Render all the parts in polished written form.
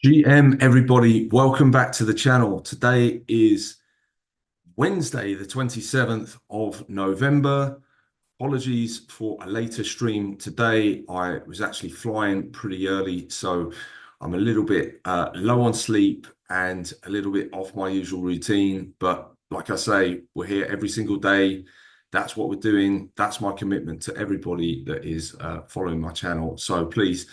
GM, everybody, welcome back to the channel. Today is Wednesday, the 27th of November. Apologies for a later stream today. I was actually flying pretty early, so I'm a little bit low on sleep and a little bit off my usual routine. But like I say, we're here every single day. That's what we're doing. That's my commitment to everybody that is following my channel. So please,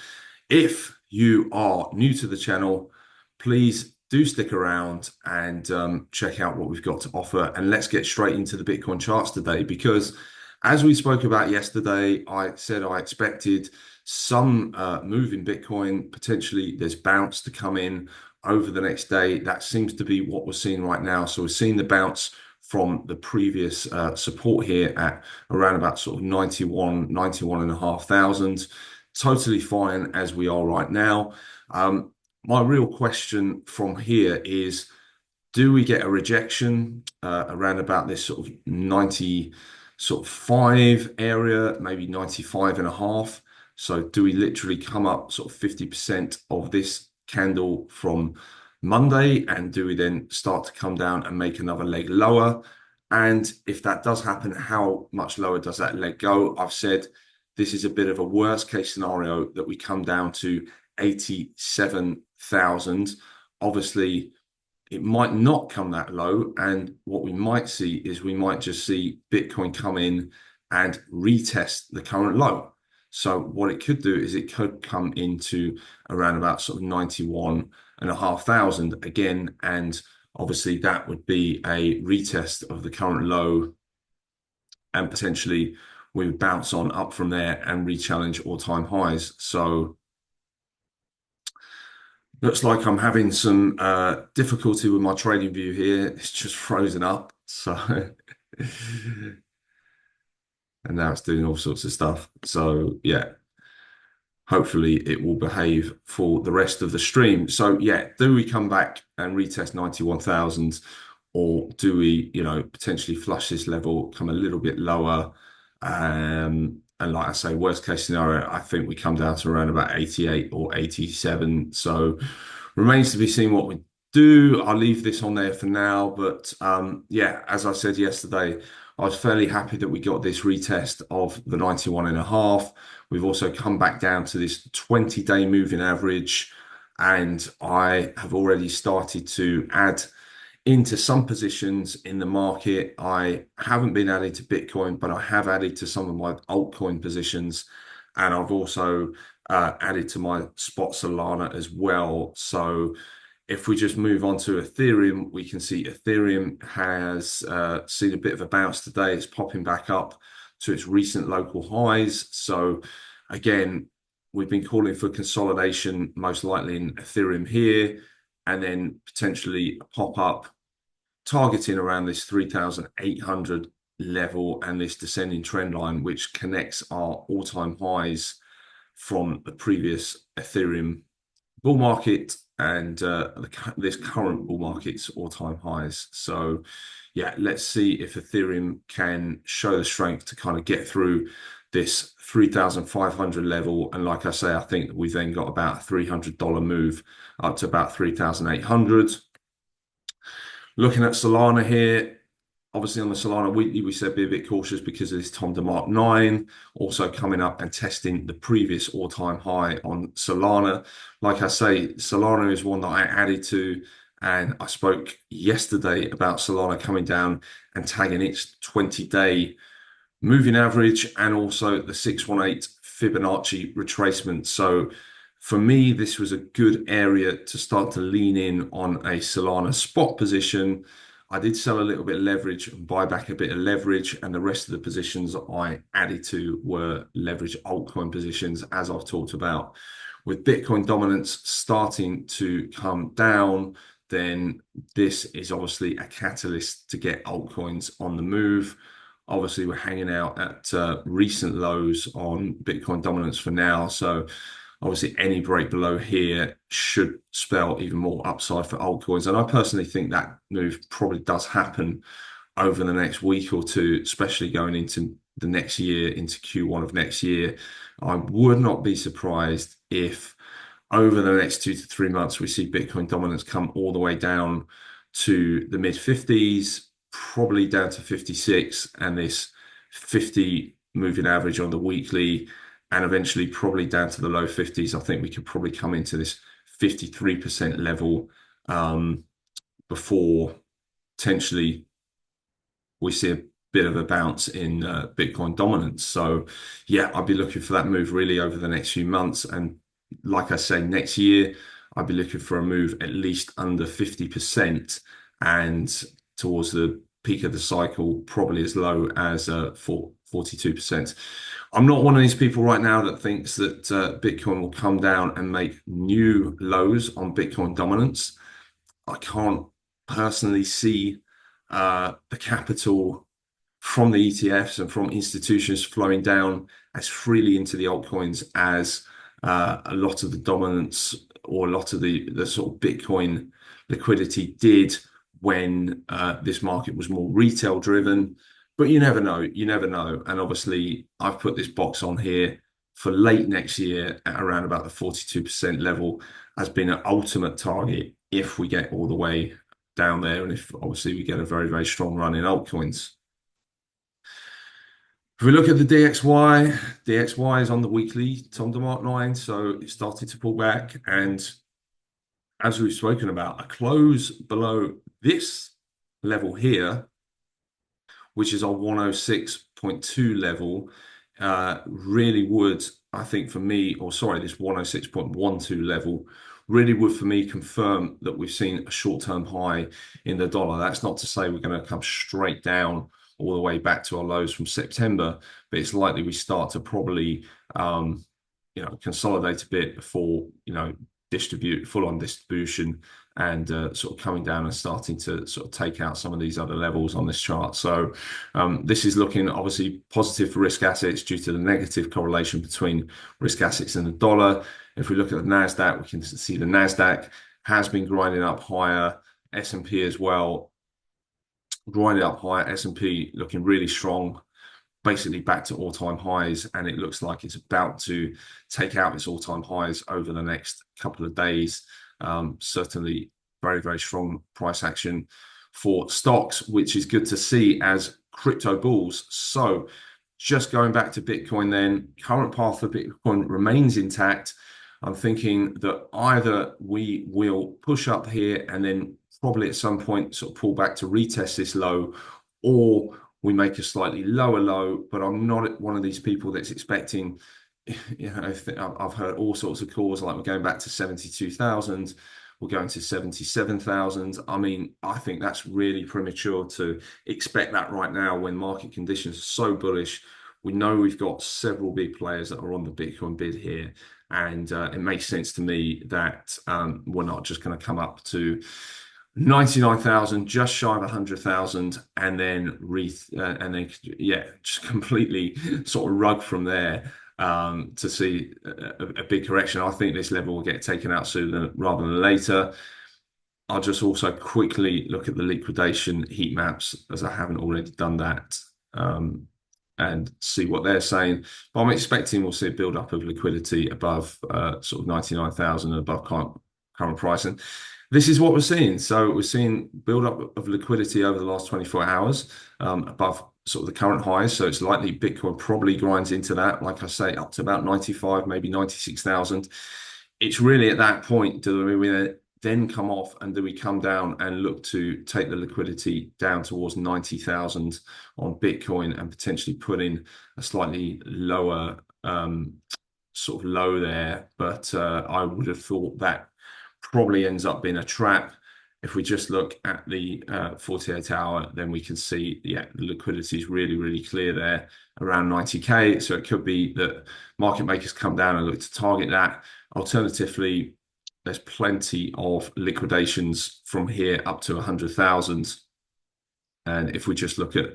if you are new to the channel, please do stick around and check out what we've got to offer. And let's get straight into the Bitcoin charts today, because as we spoke about yesterday, I said I expected some move in Bitcoin. Potentially, there's bounce to come in over the next day. That seems to be what we're seeing right now. So we're seeing the bounce from the previous support here at around about sort of 91 and a half thousand. Totally fine as we are right now. My real question from here is, do we get a rejection around about this sort of 95 area, maybe 95 and a half? So do we literally come up sort of 50% of this candle from Monday, and do we then start to come down and make another leg lower? And if that does happen, how much lower does that leg go? I've said this is a bit of a worst case scenario that we come down to 87,000. Obviously, it might not come that low, and what we might see is we might just see Bitcoin come in and retest the current low. So what it could do is it could come into around about sort of 91 and a half thousand again, and obviously that would be a retest of the current low, and potentially we would bounce on up from there and re-challenge all-time highs. So looks like I'm having some difficulty with my trading view here. It's just frozen up. So, and now it's doing all sorts of stuff. So, yeah, hopefully it will behave for the rest of the stream. So, yeah, do we come back and retest 91,000, or do we, potentially flush this level, come a little bit lower? And like I say, worst case scenario, I think we come down to around about 88 or 87. So remains to be seen what we do. I'll leave this on there for now. But yeah, as I said yesterday, I was fairly happy that we got this retest of the 91 and a half. We've also come back down to this 20-day moving average. And I have already started to add into some positions in the market. I haven't been adding to Bitcoin, but I have added to some of my altcoin positions. And I've also added to my spot Solana as well. So if we just move on to Ethereum, we can see Ethereum has seen a bit of a bounce today. It's popping back up to its recent local highs. So again, we've been calling for consolidation, most likely in Ethereum here, and then potentially a pop up targeting around this 3,800 level and this descending trend line, which connects our all-time highs from the previous Ethereum bull market and this current bull market's all-time highs. So yeah, let's see if Ethereum can show the strength to kind of get through this 3,500 level. And like I say, I think we've then got about a $300 move up to about 3,800. Looking at Solana here, obviously on the Solana weekly, we said be a bit cautious because of this Tom DeMark 9 also coming up and testing the previous all-time high on Solana. Like I say, Solana is one that I added to, and I spoke yesterday about Solana coming down and tagging its 20-day moving average and also the 618 Fibonacci retracement. So for me, this was a good area to start to lean in on a Solana spot position. I did sell a little bit of leverage and buy back a bit of leverage, and the rest of the positions I added to were leverage altcoin positions, as I've talked about. With Bitcoin dominance starting to come down, then this is obviously a catalyst to get altcoins on the move. Obviously, we're hanging out at recent lows on Bitcoin dominance for now. So obviously, any break below here should spell even more upside for altcoins. And I personally think that move probably does happen over the next week or two, especially going into the next year, into Q1 of next year. I would not be surprised if over the next 2 to 3 months, we see Bitcoin dominance come all the way down to the mid 50s, probably down to 56, and this 50 moving average on the weekly, and eventually probably down to the low 50s. I think we could probably come into this 53% level before potentially we see a bit of a bounce in Bitcoin dominance. So, yeah, I'll be looking for that move really over the next few months. And like I say, next year, I'll be looking for a move at least under 50% and towards the peak of the cycle, probably as low as 42%. I'm not one of these people right now that thinks that Bitcoin will come down and make new lows on Bitcoin dominance. I can't personally see the capital from the ETFs and from institutions flowing down as freely into the altcoins as a lot of the dominance or a lot of the sort of Bitcoin liquidity did when this market was more retail driven. But you never know. You never know. And obviously, I've put this box on here for late next year at around about the 42% level has been an ultimate target if we get all the way down there and if obviously we get a very, very strong run in altcoins. If we look at the DXY is on the weekly Tom DeMark line, so it started to pull back. And as we've spoken about, a close below this level here, which is our 106.2 level, really would, I think for me, or sorry, this 106.12 level really would for me confirm that we've seen a short-term high in the dollar. That's not to say we're going to come straight down all the way back to our lows from September, but it's likely we start to probably consolidate a bit before distribute full-on distribution and sort of coming down and starting to sort of take out some of these other levels on this chart. So this is looking obviously positive for risk assets due to the negative correlation between risk assets and the dollar. If we look at the NASDAQ, we can see the NASDAQ has been grinding up higher, S&P as well, grinding up higher, S&P looking really strong, basically back to all-time highs, and it looks like it's about to take out its all-time highs over the next couple of days. Certainly very, very strong price action for stocks, which is good to see as crypto bulls. So just going back to Bitcoin then, current path for Bitcoin remains intact. I'm thinking that either we will push up here and then probably at some point sort of pull back to retest this low, or we make a slightly lower low. But I'm not one of these people that's expecting, I've heard all sorts of calls like we're going back to 72,000, we're going to 77,000. I mean, I think that's really premature to expect that right now when market conditions are so bullish. We know we've got several big players that are on the Bitcoin bid here, and it makes sense to me that we're not just going to come up to 99,000, just shy of 100,000, and then just completely sort of rug from there to see a big correction. I think this level will get taken out sooner rather than later. I'll just also quickly look at the liquidation heat maps as I haven't already done that, and see what they're saying. But I'm expecting we'll see a build up of liquidity above sort of 99,000 and above current price. And this is what we're seeing. So we're seeing build up of liquidity over the last 24 hours above sort of the current highs. So it's likely Bitcoin probably grinds into that, like I say, up to about 95, maybe 96,000. It's really at that point, do we then come off and do we come down and look to take the liquidity down towards 90,000 on Bitcoin and potentially put in a slightly lower sort of low there. But I would have thought that probably ends up being a trap. If we just look at the 48 hour, then we can see, the liquidity is really, really clear there around 90K. So it could be that market makers come down and look to target that. Alternatively, there's plenty of liquidations from here up to 100,000. And if we just look at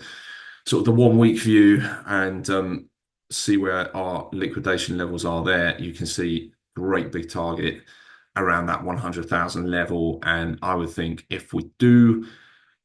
sort of the 1 week view and see where our liquidation levels are there, you can see great big target around that 100,000 level. And I would think if we do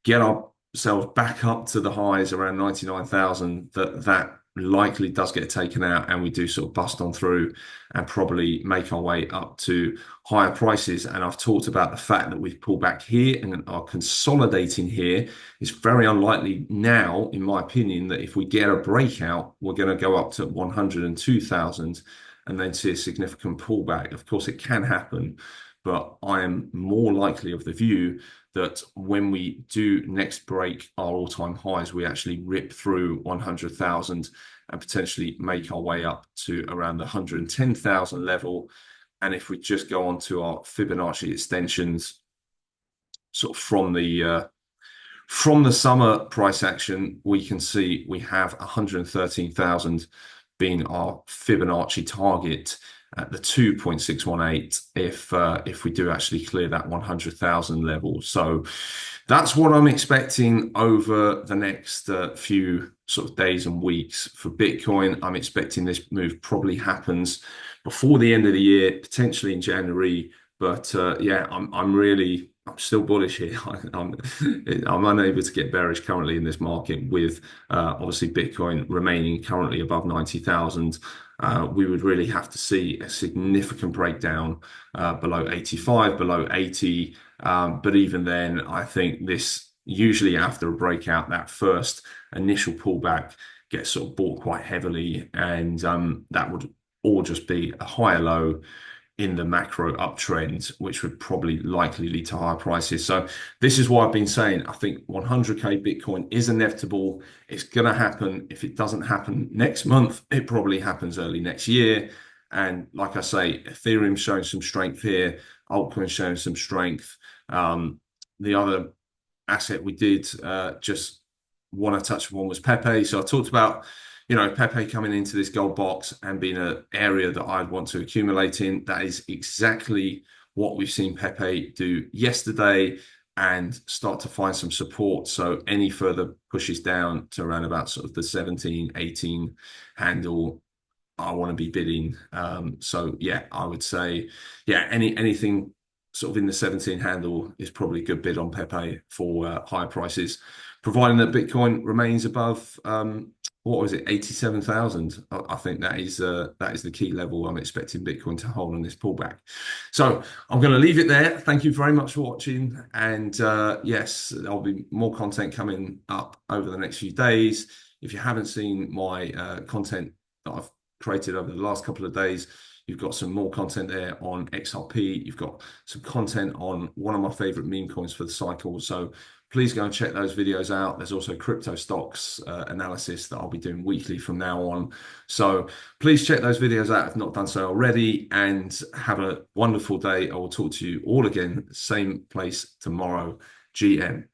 get ourselves back up to the highs around 99,000, that likely does get taken out and we do sort of bust on through and probably make our way up to higher prices. And I've talked about the fact that we've pulled back here and are consolidating here. It's very unlikely now, in my opinion, that if we get a breakout, we're going to go up to 102,000 and then see a significant pullback. Of course, it can happen, but I am more likely of the view that when we do next break our all-time highs, we actually rip through 100,000 and potentially make our way up to around the 110,000 level. And if we just go on to our Fibonacci extensions, sort of from the summer price action, we can see we have 113,000 being our Fibonacci target at the 2.618 if we do actually clear that 100,000 level. So that's what I'm expecting over the next few sort of days and weeks for Bitcoin. I'm expecting this move probably happens before the end of the year, potentially in January. But yeah, I'm still bullish here. I'm unable to get bearish currently in this market with obviously Bitcoin remaining currently above 90,000. We would really have to see a significant breakdown below 85, below 80. But even then, I think this usually after a breakout, that first initial pullback gets sort of bought quite heavily, and that would all just be a higher low in the macro uptrend, which would probably likely lead to higher prices. So this is why I've been saying I think 100K Bitcoin is inevitable. It's going to happen. If it doesn't happen next month, it probably happens early next year. And like I say, Ethereum's showing some strength here. Altcoin's showing some strength. The other asset we did just want to touch upon was Pepe. So I talked about Pepe coming into this gold box and being an area that I'd want to accumulate in. That is exactly what we've seen Pepe do yesterday and start to find some support. So any further pushes down to around about sort of the 17, 18 handle, I want to be bidding. So yeah, I would say, yeah, anything sort of in the 17 handle is probably a good bid on Pepe for higher prices, providing that Bitcoin remains above what was it, 87,000. I think that is the key level I'm expecting Bitcoin to hold on this pullback. So I'm going to leave it there. Thank you very much for watching, and yes, there'll be more content coming up over the next few days. If you haven't seen my content that I've created over the last couple of days, you've got some more content there on XRP. You've got some content on one of my favorite meme coins for the cycle. So please go and check those videos out. There's also crypto stocks analysis that I'll be doing weekly from now on. So please check those videos out if not done so already, and have a wonderful day. I will talk to you all again, same place tomorrow. GM.